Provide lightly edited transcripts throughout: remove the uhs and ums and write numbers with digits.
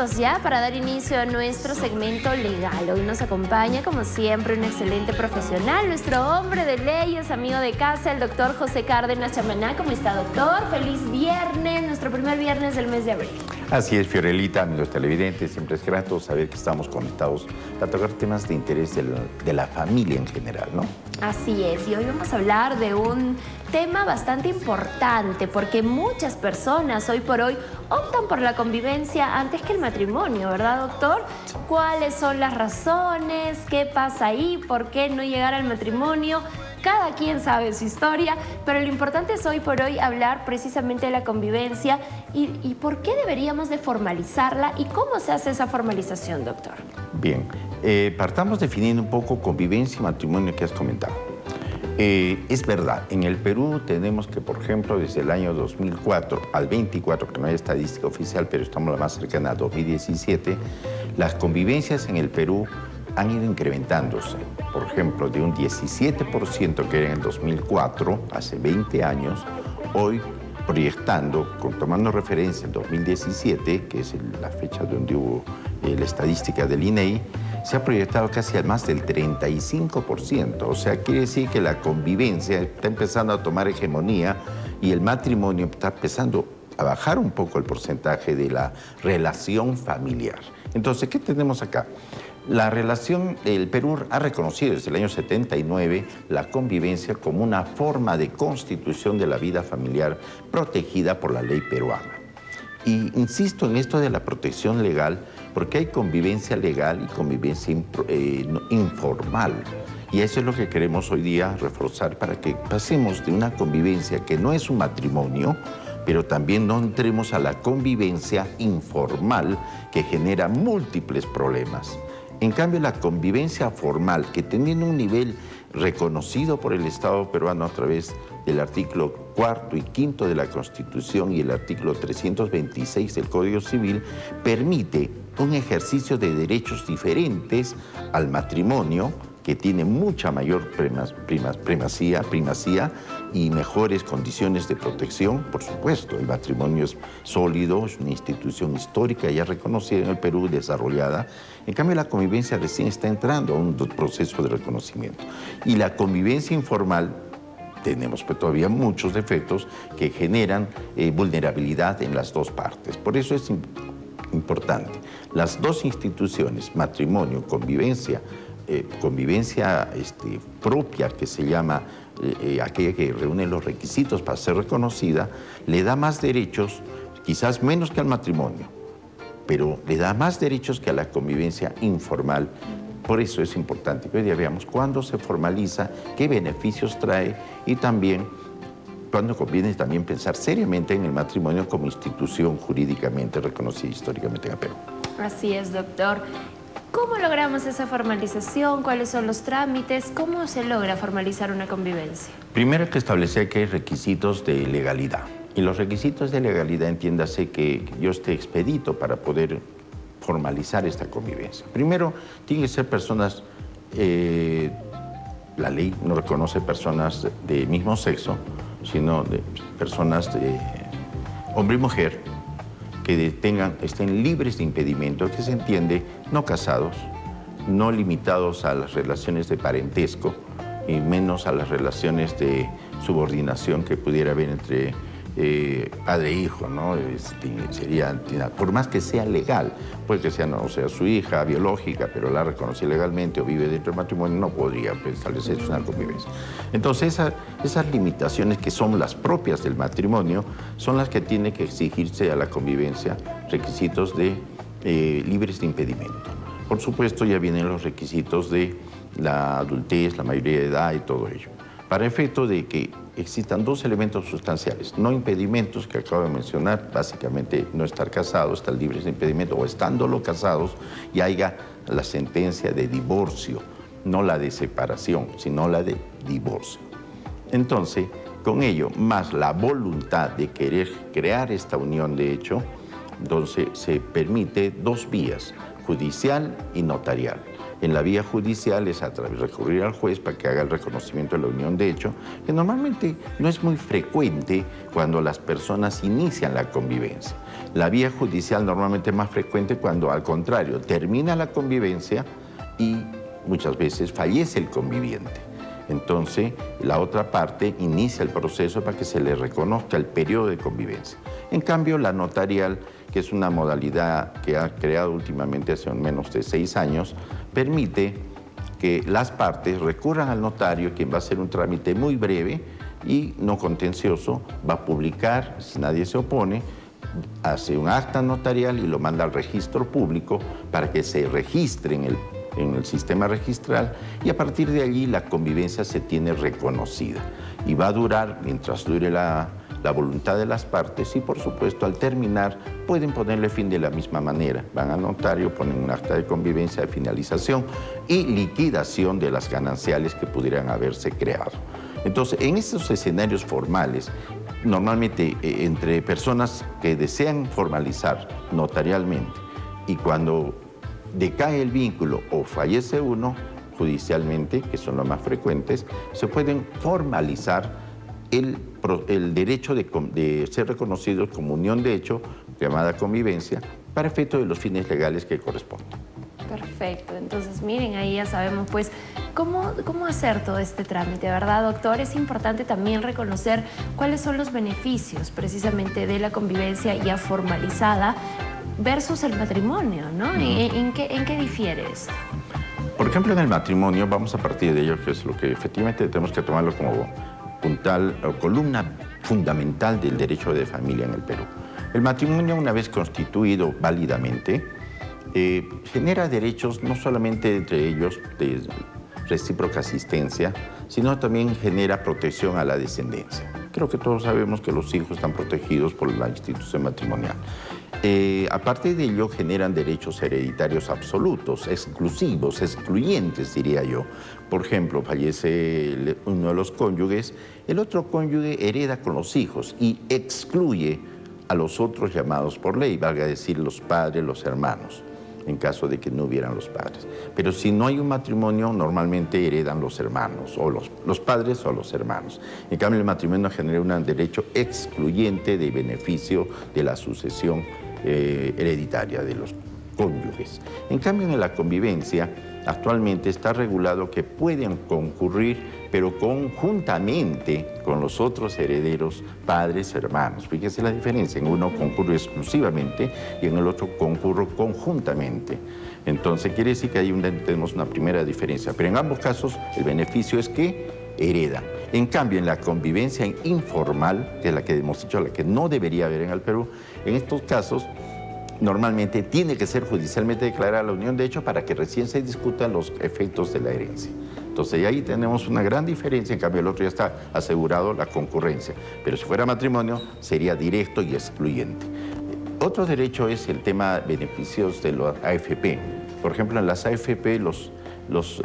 listos ya para dar inicio a nuestro segmento legal. Hoy nos acompaña, como siempre, un excelente profesional, nuestro hombre de leyes, amigo de casa, el doctor José Cárdenas Chamaná. ¿Cómo está, doctor? Feliz viernes, nuestro primer viernes del mes de abril. Así es, Fiorelita, amigos televidentes, siempre es grato saber que estamos conectados a tocar temas de interés de la familia en general, ¿no? Así es, y hoy vamos a hablar de un tema bastante importante porque muchas personas hoy por hoy optan por la convivencia antes que el matrimonio, ¿verdad, doctor? ¿Cuáles son las razones? ¿Qué pasa ahí? ¿Por qué no llegar al matrimonio? Cada quien sabe su historia, pero lo importante es hoy por hoy hablar precisamente de la convivencia y por qué deberíamos de formalizarla y cómo se hace esa formalización, doctor. Bien, partamos definiendo un poco convivencia y matrimonio que has comentado. Es verdad, en el Perú tenemos que, por ejemplo, desde el año 2004 al 24, que no hay estadística oficial, pero estamos la más cercana a 2017, las convivencias en el Perú han ido incrementándose. Por ejemplo, de un 17% que era en el 2004, hace 20 años, hoy proyectando, tomando referencia en 2017, que es la fecha donde hubo la estadística del INEI, se ha proyectado casi a más del 35%. O sea, quiere decir que la convivencia está empezando a tomar hegemonía y el matrimonio está empezando a bajar un poco el porcentaje de la relación familiar. Entonces, ¿qué tenemos acá? La relación, el Perú ha reconocido desde el año 79 la convivencia como una forma de constitución de la vida familiar protegida por la ley peruana. Y insisto en esto de la protección legal porque hay convivencia legal y convivencia informal. Y eso es lo que queremos hoy día reforzar para que pasemos de una convivencia que no es un matrimonio, pero también no entremos a la convivencia informal que genera múltiples problemas. En cambio, la convivencia formal, que teniendo un nivel reconocido por el Estado peruano a través del artículo 4 y 5 de la Constitución y el artículo 326 del Código Civil, permite un ejercicio de derechos diferentes al matrimonio, que tiene mucha mayor primacía y mejores condiciones de protección. Por supuesto, el matrimonio es sólido, es una institución histórica ya reconocida en el Perú, desarrollada. En cambio, la convivencia recién está entrando a un proceso de reconocimiento. Y la convivencia informal, tenemos pues, todavía muchos defectos que generan vulnerabilidad en las dos partes. Por eso es importante. Las dos instituciones, matrimonio, convivencia propia, que se llama aquella que reúne los requisitos para ser reconocida, le da más derechos, quizás menos que al matrimonio, pero le da más derechos que a la convivencia informal. Por eso es importante que hoy día veamos cuándo se formaliza, qué beneficios trae y también cuándo conviene también pensar seriamente en el matrimonio como institución jurídicamente reconocida históricamente en el Perú. Así es, doctor. ¿Cómo logramos esa formalización? ¿Cuáles son los trámites? ¿Cómo se logra formalizar una convivencia? Primero hay que establecer que hay requisitos de legalidad. Y los requisitos de legalidad, entiéndase que yo esté expedito para poder formalizar esta convivencia. Primero, tienen que ser personas, la ley no reconoce personas de mismo sexo, sino de personas de hombre y mujer, que estén libres de impedimento, que se entiende, no casados, no limitados a las relaciones de parentesco y menos a las relaciones de subordinación que pudiera haber entre padre e hijo, ¿no? Sería, por más que sea legal, puede que sea, no sea su hija biológica, pero la reconoce legalmente o vive dentro del matrimonio, no podría establecerse una convivencia. Entonces, esas limitaciones que son las propias del matrimonio son las que tiene que exigirse a la convivencia, requisitos de libres de impedimento. Por supuesto, ya vienen los requisitos de la adultez, la mayoría de edad y todo ello. Para efecto de que existan dos elementos sustanciales, no impedimentos que acabo de mencionar, básicamente no estar casados, estar libres de impedimento, o estándolo casados y haya la sentencia de divorcio, no la de separación, sino la de divorcio. Entonces, con ello, más la voluntad de querer crear esta unión de hecho, entonces se permite dos vías, judicial y notarial. En la vía judicial es a través de recurrir al juez para que haga el reconocimiento de la unión de hecho, que normalmente no es muy frecuente cuando las personas inician la convivencia. La vía judicial normalmente es más frecuente cuando, al contrario, termina la convivencia y muchas veces fallece el conviviente. Entonces, la otra parte inicia el proceso para que se le reconozca el periodo de convivencia. En cambio, la notarial, que es una modalidad que ha creado últimamente hace menos de 6 años, permite que las partes recurran al notario, quien va a hacer un trámite muy breve y no contencioso, va a publicar, si nadie se opone, hace un acta notarial y lo manda al registro público para que se registre en el sistema registral, y a partir de allí la convivencia se tiene reconocida y va a durar mientras dure la voluntad de las partes, y por supuesto al terminar pueden ponerle fin de la misma manera. Van al notario, ponen un acta de convivencia de finalización y liquidación de las gananciales que pudieran haberse creado. Entonces, en estos escenarios formales, normalmente entre personas que desean formalizar notarialmente, y cuando decae el vínculo o fallece uno judicialmente, que son los más frecuentes, se pueden formalizar el derecho de ser reconocidos como unión de hecho, llamada convivencia, para efecto de los fines legales que correspondan. Perfecto, entonces miren, ahí ya sabemos pues cómo hacer todo este trámite, ¿verdad, doctor? Es importante también reconocer cuáles son los beneficios precisamente de la convivencia ya formalizada versus el matrimonio, ¿no? ¿En qué difiere esto? Por ejemplo, en el matrimonio, vamos a partir de ello, que es lo que efectivamente tenemos que tomarlo como puntal o columna fundamental del derecho de familia en el Perú. El matrimonio, una vez constituido válidamente, genera derechos no solamente entre ellos de recíproca asistencia, sino también genera protección a la descendencia. Creo que todos sabemos que los hijos están protegidos por la institución matrimonial. Aparte de ello, generan derechos hereditarios absolutos, exclusivos, excluyentes, diría yo. Por ejemplo, fallece uno de los cónyuges, el otro cónyuge hereda con los hijos y excluye a los otros llamados por ley, valga decir los padres, los hermanos, en caso de que no hubieran los padres. Pero si no hay un matrimonio, normalmente heredan los hermanos, o los padres o los hermanos. En cambio, el matrimonio genera un derecho excluyente de beneficio de la sucesión hereditaria de los cónyuges. En cambio, en la convivencia, actualmente está regulado que pueden concurrir, pero conjuntamente con los otros herederos, padres, hermanos. Fíjese la diferencia, en uno concurre exclusivamente y en el otro concurre conjuntamente. Entonces, quiere decir que ahí tenemos una primera diferencia, pero en ambos casos el beneficio es que heredan. En cambio, en la convivencia informal, que es la que hemos dicho, la que no debería haber en el Perú, en estos casos normalmente tiene que ser judicialmente declarada la unión de hecho para que recién se discutan los efectos de la herencia. Entonces ahí tenemos una gran diferencia, en cambio el otro ya está asegurado la concurrencia, pero si fuera matrimonio sería directo y excluyente. Otro derecho es el tema de beneficios de los AFP. Por ejemplo, en las AFP los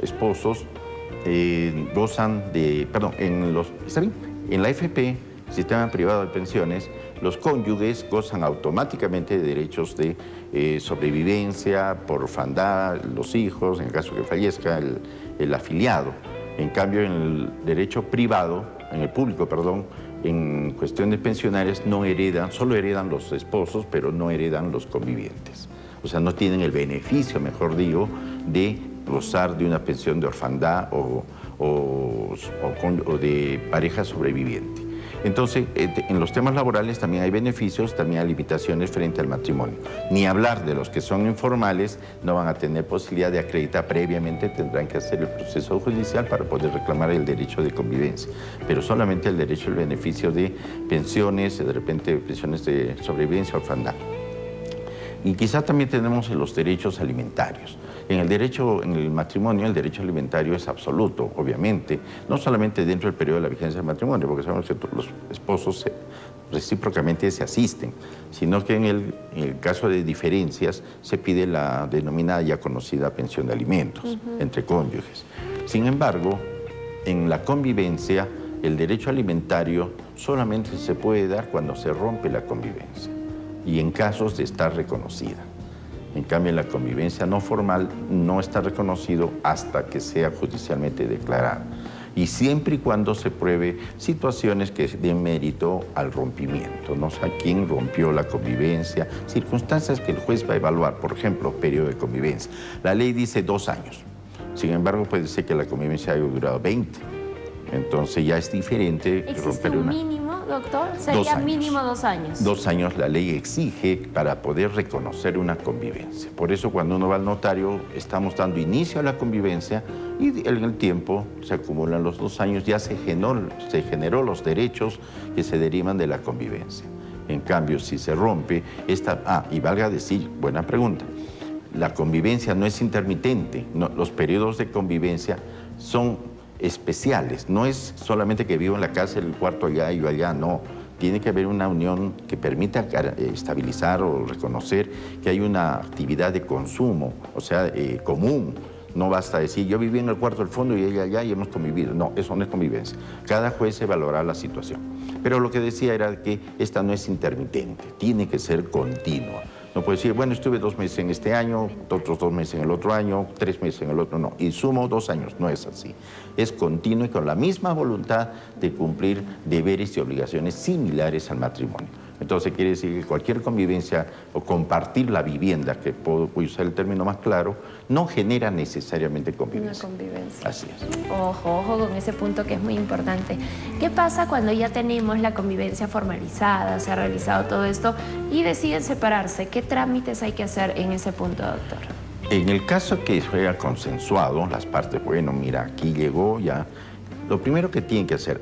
esposos gozan de, perdón, ¿está bien? En la AFP, Sistema Privado de Pensiones, los cónyuges gozan automáticamente de derechos de sobrevivencia por orfandad, los hijos, en el caso que fallezca el afiliado. En cambio, en el derecho privado, en el público, perdón, en cuestión de pensionarios no heredan, solo heredan los esposos, pero no heredan los convivientes. O sea, no tienen el beneficio, mejor digo, de gozar de una pensión de orfandad o de pareja sobreviviente. Entonces, en los temas laborales también hay beneficios, también hay limitaciones frente al matrimonio. Ni hablar de los que son informales, no van a tener posibilidad de acreditar previamente, tendrán que hacer el proceso judicial para poder reclamar el derecho de convivencia. Pero solamente el derecho al beneficio de pensiones, de repente pensiones de sobrevivencia o orfandad. Y quizá también tenemos los derechos alimentarios. En el matrimonio, el derecho alimentario es absoluto, obviamente, no solamente dentro del periodo de la vigencia del matrimonio, porque sabemos que los esposos recíprocamente se asisten, sino que en el caso de diferencias se pide la denominada ya conocida pensión de alimentos entre cónyuges. Sin embargo, en la convivencia, el derecho alimentario solamente se puede dar cuando se rompe la convivencia y en casos de estar reconocida. En cambio, en la convivencia no formal no está reconocido hasta que sea judicialmente declarado. Y siempre y cuando se pruebe situaciones que den mérito al rompimiento, no sé a quién rompió la convivencia, circunstancias que el juez va a evaluar, por ejemplo, periodo de convivencia. La ley dice 2 años, sin embargo puede ser que la convivencia haya durado 20, entonces ya es diferente. ¿Existe un mínimo, doctor? Sería mínimo 2 años. 2 años la ley exige para poder reconocer una convivencia. Por eso cuando uno va al notario estamos dando inicio a la convivencia y en el tiempo se acumulan los 2 años, ya se generó los derechos que se derivan de la convivencia. En cambio, si se rompe esta... y valga decir, buena pregunta, la convivencia no es intermitente, no, los periodos de convivencia son especiales, no es solamente que vivo en la casa, el cuarto allá y yo allá, no. Tiene que haber una unión que permita estabilizar o reconocer que hay una actividad de consumo, o sea, común. No basta decir, yo viví en el cuarto del fondo y ella allá y hemos convivido. No, eso no es convivencia. Cada juez evaluará la situación. Pero lo que decía era que esta no es intermitente, tiene que ser continua. No puede decir, bueno, estuve 2 meses en este año, otros 2 meses en el otro año, 3 meses en el otro, no. Y sumo 2 años, no es así. Es continuo y con la misma voluntad de cumplir deberes y obligaciones similares al matrimonio. Entonces quiere decir que cualquier convivencia o compartir la vivienda, que puedo usar el término más claro, no genera necesariamente convivencia. Una convivencia. Así es. Ojo, ojo con ese punto que es muy importante. ¿Qué pasa cuando ya tenemos la convivencia formalizada, se ha realizado todo esto y deciden separarse? ¿Qué trámites hay que hacer en ese punto, doctor? En el caso que sea consensuado, las partes, bueno, mira, aquí llegó ya, lo primero que tienen que hacer,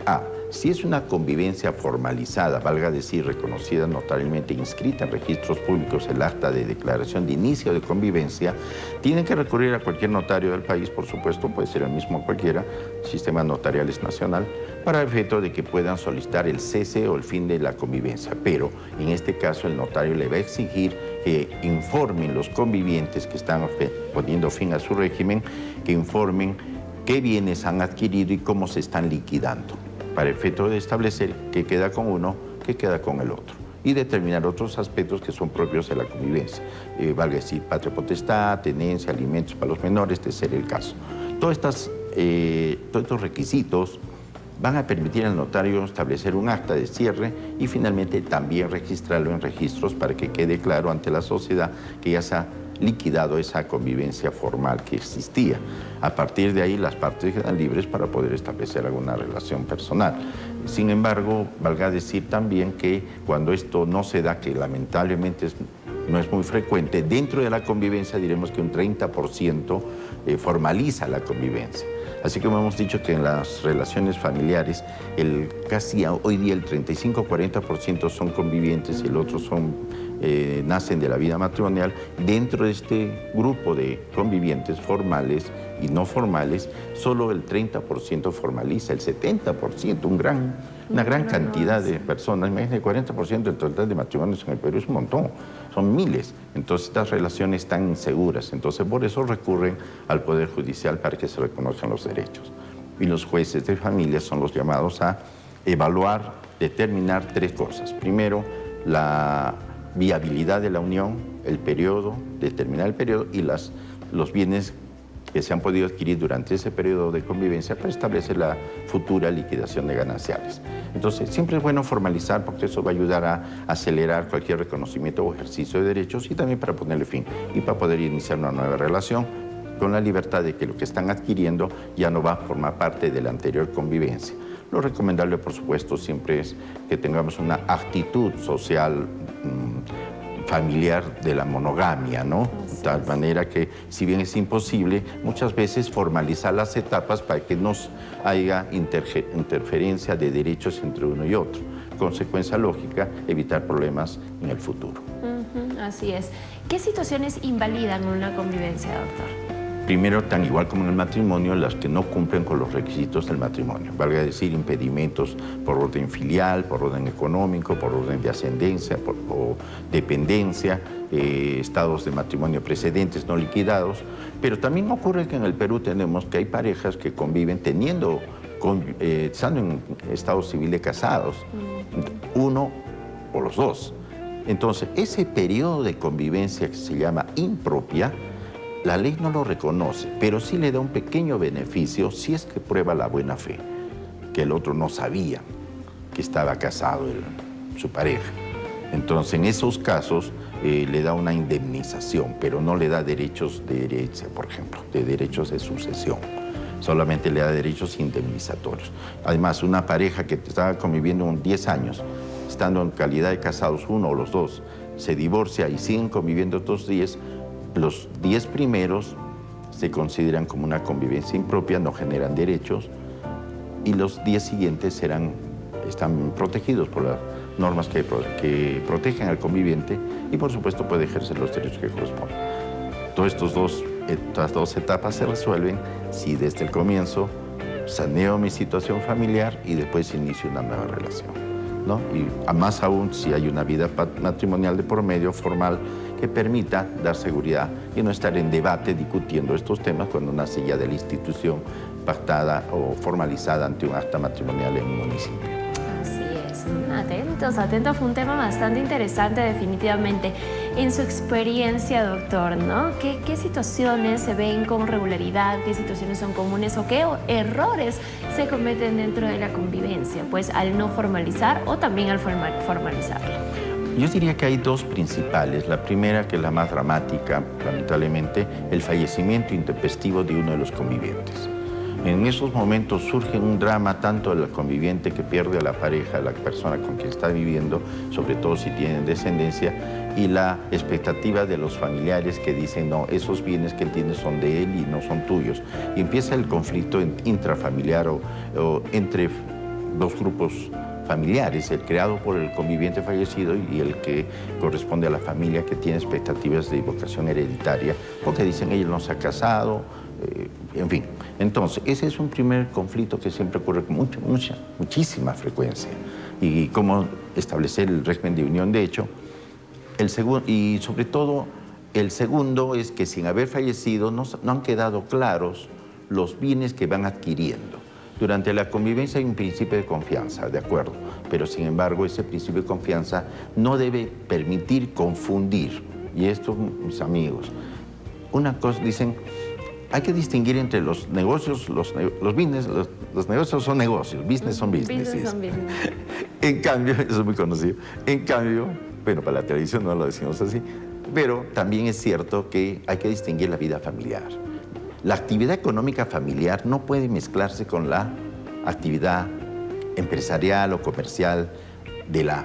si es una convivencia formalizada, valga decir, reconocida notarialmente, inscrita en registros públicos, el acta de declaración de inicio de convivencia, tienen que recurrir a cualquier notario del país, por supuesto, puede ser el mismo cualquiera, el sistema notarial es nacional, para efecto de que puedan solicitar el cese o el fin de la convivencia. Pero en este caso el notario le va a exigir que informen los convivientes que están poniendo fin a su régimen, que informen qué bienes han adquirido y cómo se están liquidando, para efecto de establecer qué queda con uno, qué queda con el otro, y determinar otros aspectos que son propios de la convivencia, valga decir, patria potestad, tenencia, alimentos para los menores, de ser el caso. Todos estos requisitos van a permitir al notario establecer un acta de cierre y finalmente también registrarlo en registros para que quede claro ante la sociedad que ya se ha liquidado esa convivencia formal que existía. A partir de ahí las partes quedan libres para poder establecer alguna relación personal. Sin embargo, valga decir también que cuando esto no se da, que lamentablemente no es muy frecuente, dentro de la convivencia diremos que un 30% formaliza la convivencia. Así que como hemos dicho que en las relaciones familiares, casi hoy día el 35-40% son convivientes y el otro nacen de la vida matrimonial. Dentro de este grupo de convivientes formales y no formales, solo el 30% formaliza, el 70%, una gran cantidad de personas. Imagínense, el 40% del total de matrimonios en el Perú es un montón, son miles. Entonces estas relaciones están inseguras, entonces por eso recurren al Poder Judicial para que se reconozcan los derechos. Y los jueces de familia son los llamados a evaluar, determinar 3 cosas. Primero, la viabilidad de la unión, el periodo, determinar el periodo y los bienes que se han podido adquirir durante ese periodo de convivencia para establecer la futura liquidación de gananciales. Entonces, siempre es bueno formalizar porque eso va a ayudar a acelerar cualquier reconocimiento o ejercicio de derechos y también para ponerle fin y para poder iniciar una nueva relación con la libertad de que lo que están adquiriendo ya no va a formar parte de la anterior convivencia. Lo recomendable, por supuesto, siempre es que tengamos una actitud social familiar de la monogamia, ¿no? De tal manera que, si bien es imposible, muchas veces formalizar las etapas para que no haya interferencia de derechos entre uno y otro. Consecuencia lógica, evitar problemas en el futuro. Así es. ¿Qué situaciones invalidan una convivencia, doctor? Primero, tan igual como en el matrimonio, las que no cumplen con los requisitos del matrimonio. Valga decir, impedimentos por orden filial, por orden económico, por orden de ascendencia o dependencia, estados de matrimonio precedentes no liquidados. Pero también ocurre que en el Perú tenemos que hay parejas que conviven estando en estado civil de casados, uno o los dos. Entonces, ese periodo de convivencia que se llama impropia, la ley no lo reconoce, pero sí le da un pequeño beneficio si es que prueba la buena fe, que el otro no sabía que estaba casado su pareja. Entonces, en esos casos le da una indemnización, pero no le da derechos de herencia, por ejemplo, de derechos de sucesión. Solamente le da derechos indemnizatorios. Además, una pareja que estaba conviviendo 10 años, estando en calidad de casados, uno o los dos, se divorcia y siguen conviviendo otros 10, los 10 primeros se consideran como una convivencia impropia, no generan derechos, y los 10 siguientes están protegidos por las normas que protegen al conviviente y, por supuesto, puede ejercer los derechos que corresponden. Todas estas dos etapas se resuelven si desde el comienzo saneo mi situación familiar y después inicio una nueva relación, ¿no? Y más aún si hay una vida matrimonial de por medio, formal, que permita dar seguridad y no estar en debate discutiendo estos temas cuando nace ya de la institución pactada o formalizada ante un acta matrimonial en un municipio. Así es. Atentos, fue un tema bastante interesante definitivamente. En su experiencia, doctor, ¿no? ¿Qué situaciones se ven con regularidad? ¿Qué situaciones son comunes o qué errores se cometen dentro de la convivencia? Pues al no formalizar o también al formalizarla. Yo diría que hay dos principales. La primera, que es la más dramática, lamentablemente, el fallecimiento intempestivo de uno de los convivientes. En esos momentos surge un drama tanto del conviviente que pierde a la pareja, a la persona con quien está viviendo, sobre todo si tienen descendencia, y la expectativa de los familiares que dicen, no, esos bienes que él tiene son de él y no son tuyos. Y empieza el conflicto intrafamiliar o entre dos grupos familiares, el creado por el conviviente fallecido y el que corresponde a la familia que tiene expectativas de vocación hereditaria, porque dicen, ella no se ha casado, en fin. Entonces, ese es un primer conflicto que siempre ocurre con muchísima frecuencia. Y cómo establecer el régimen de unión de hecho. Y sobre todo, el segundo es que sin haber fallecido no han quedado claros los bienes que van adquiriendo. Durante la convivencia hay un principio de confianza, de acuerdo, pero sin embargo ese principio de confianza no debe permitir confundir. Y esto, mis amigos, una cosa, dicen, hay que distinguir entre los negocios, los business, los negocios son negocios, business son business. Business son business. En cambio, eso es muy conocido, en cambio, bueno, para la tradición no lo decimos así, pero también es cierto que hay que distinguir la vida familiar. La actividad económica familiar no puede mezclarse con la actividad empresarial o comercial de la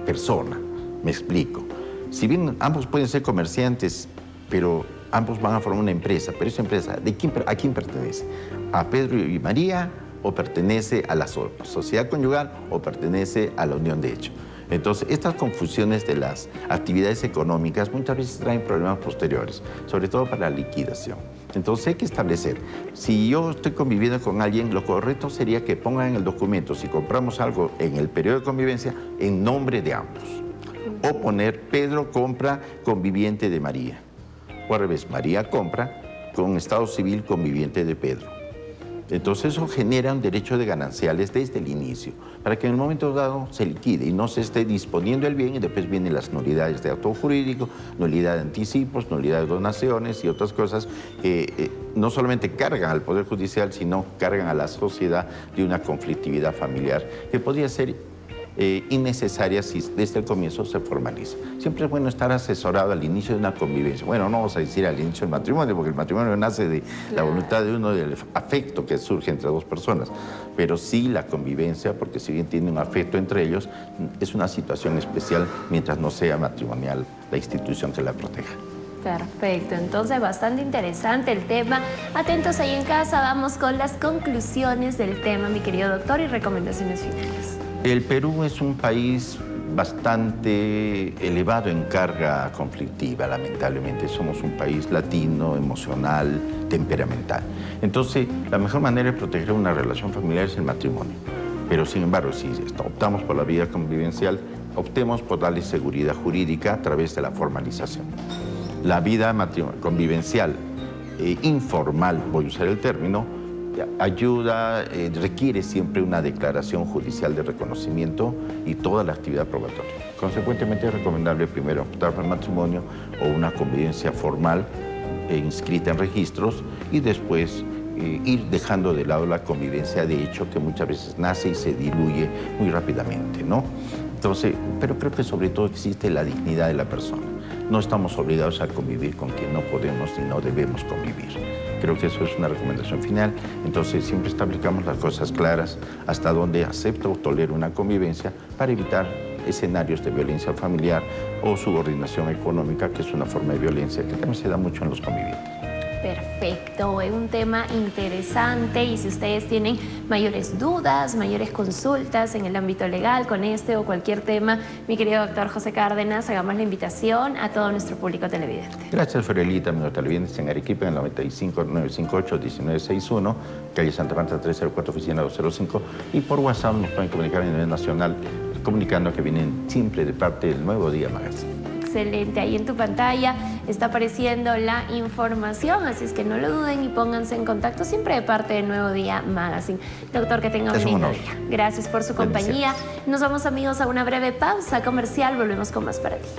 persona. Me explico. Si bien ambos pueden ser comerciantes, pero ambos van a formar una empresa, pero esa empresa, ¿a quién pertenece? ¿A Pedro y María o pertenece a la sociedad conyugal o pertenece a la unión de hecho? Entonces, estas confusiones de las actividades económicas muchas veces traen problemas posteriores, sobre todo para la liquidación. Entonces, hay que establecer, si yo estoy conviviendo con alguien, lo correcto sería que pongan en el documento, si compramos algo en el periodo de convivencia, en nombre de ambos. O poner, Pedro compra conviviente de María. O al revés, María compra con estado civil conviviente de Pedro. Entonces eso genera un derecho de gananciales desde el inicio, para que en el momento dado se liquide y no se esté disponiendo el bien y después vienen las nulidades de acto jurídico, nulidad de anticipos, nulidad de donaciones y otras cosas que no solamente cargan al Poder Judicial, sino cargan a la sociedad de una conflictividad familiar que podría ser innecesaria si desde el comienzo se formaliza. Siempre es bueno estar asesorado al inicio de una convivencia. Bueno, no vamos a decir al inicio del matrimonio, porque el matrimonio nace de la voluntad de uno, del afecto que surge entre dos personas, pero sí la convivencia, porque si bien tiene un afecto entre ellos, es una situación especial mientras no sea matrimonial la institución que la proteja. Perfecto, entonces bastante interesante el tema. Atentos ahí en casa, vamos con las conclusiones del tema, mi querido doctor, y recomendaciones finales. El Perú es un país bastante elevado en carga conflictiva, lamentablemente. Somos un país latino, emocional, temperamental. Entonces, la mejor manera de proteger una relación familiar es el matrimonio. Pero, sin embargo, si optamos por la vida convivencial, optemos por darle seguridad jurídica a través de la formalización. La vida convivencial informal, voy a usar el término, ayuda, requiere siempre una declaración judicial de reconocimiento y toda la actividad probatoria. Consecuentemente es recomendable primero optar por el matrimonio o una convivencia formal inscrita en registros y después ir dejando de lado la convivencia de hecho que muchas veces nace y se diluye muy rápidamente, ¿no? Entonces, pero creo que sobre todo existe la dignidad de la persona. No estamos obligados a convivir con quien no podemos ni no debemos convivir. Creo que eso es una recomendación final. Entonces, siempre establecamos las cosas claras hasta donde acepto o tolero una convivencia para evitar escenarios de violencia familiar o subordinación económica, que es una forma de violencia que también se da mucho en los convivientes. Perfecto, es un tema interesante y si ustedes tienen mayores dudas, mayores consultas en el ámbito legal con este o cualquier tema, mi querido doctor José Cárdenas, hagamos la invitación a todo nuestro público televidente. Gracias, Fiorelita, amigos televidentes en Arequipa, en el 95-958-1961, calle Santa Marta 304, oficina 205, y por WhatsApp nos pueden comunicar a nivel nacional comunicando que vienen siempre de parte del Nuevo Día Magazine. Excelente, ahí en tu pantalla está apareciendo la información, así es que no lo duden y pónganse en contacto siempre de parte de Nuevo Día Magazine. Doctor, que tenga un lindo día. Gracias por su compañía. Nos vamos, amigos, a una breve pausa comercial, volvemos con más para ti.